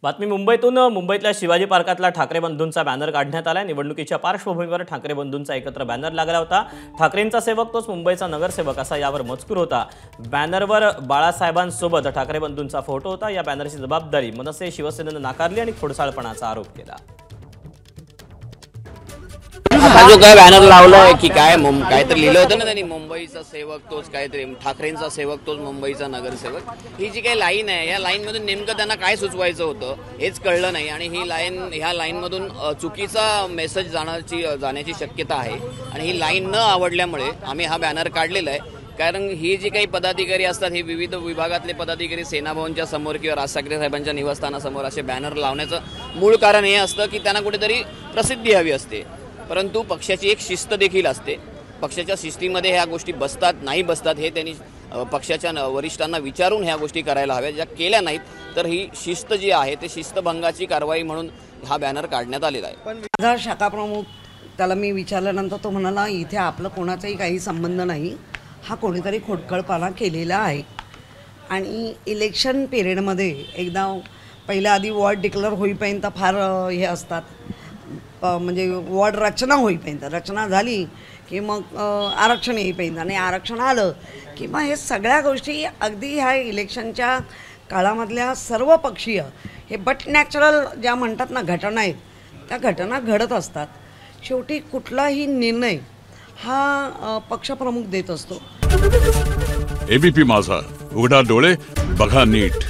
बातमी मुंबईतून मुंबईतल्या शिवाजी पार्कातला ठाकरे बंधूंचा बॅनर काढण्यात आला। निवडणुकीच्या पार्श्वभूमीवर ठाकरे बंधूंचा एकत्र बॅनर लागला होता। ठाकरेंचा सेवक तोच मुंबईचा नगरसेवक असा यावर मजकूर होता। बॅनरवर बाळासाहेबांसोबत ठाकरे बंधूंचा फोटो होता। या बॅनरची जबाबदारी मनसे शिवसेनेने नाकारली आणि खोडसाळपणाचा आरोप केला। जो काय बॅनर लावलाय की काय काहीतरी लिहिलं होतं ना त्यांनी, मुंबईचा सेवक तोच काहीतरी, ठाकरेंचा सेवक तोच मुंबईचा नगरसेवक। ही जी काही लाईन आहे या लाईन मधून नेमकं त्यांना काय सुचवायचं होतं हेच कळलं नाही आणि ह्या लाईन मधून चुकीचा मेसेज जाण्याची शक्यता आहे आणि ही लाईन न आवडल्यामुळे आम्ही हा बॅनर काढलेला आहे। कारण ही जी काही पदाधिकारी असतात हे विविध विभागातले पदाधिकारी सेनाभवनच्या समोर किंवा राज ठाकरे साहेबांच्या निवासस्थानासमोर असे बॅनर लावण्याचं मूळ कारण हे असतं की त्यांना कुठेतरी प्रसिद्धी हवी असते, परंतु पक्षाची एक शिस्त देखील असते। पक्षाच्या शिस्तीमध्ये ह्या गोष्टी बसतात नाही बसतात हे त्यांनी पक्षाच्या वरिष्ठांना विचारून ह्या गोष्टी करायला हव्या। ज्या केल्या नाहीत तर ही शिस्त जी आहे ते शिस्तभंगाची कारवाई म्हणून हा बॅनर काढण्यात आलेला आहे। पण माझा शाखा प्रमुख त्याला मी विचारल्यानंतर तो म्हणाला इथे आपलं कोणाचाही काही संबंध नाही, हा कोणीतरी खोडकळपणा केलेला आहे। आणि इलेक्शन पिरियडमध्ये एकदा पहिल्या आधी वॉर्ड डिक्लेअर होईपर्यंत फार हे असतात, म्हणजे वॉर्ड रचना होईपर्यंत, रचना झाली की मग आरक्षण येईपर्यंत आणि आरक्षण आलं की मग हे सगळ्या गोष्टी अगदी ह्या इलेक्शनच्या काळामधल्या सर्व पक्षीय हे बट नॅचरल ज्या म्हणतात ना घटना आहेत त्या घटना घडत असतात। शेवटी कुठलाही निर्णय हा पक्षप्रमुख देत असतो। एबीपी माझा, उघडा डोळे बघा नीट।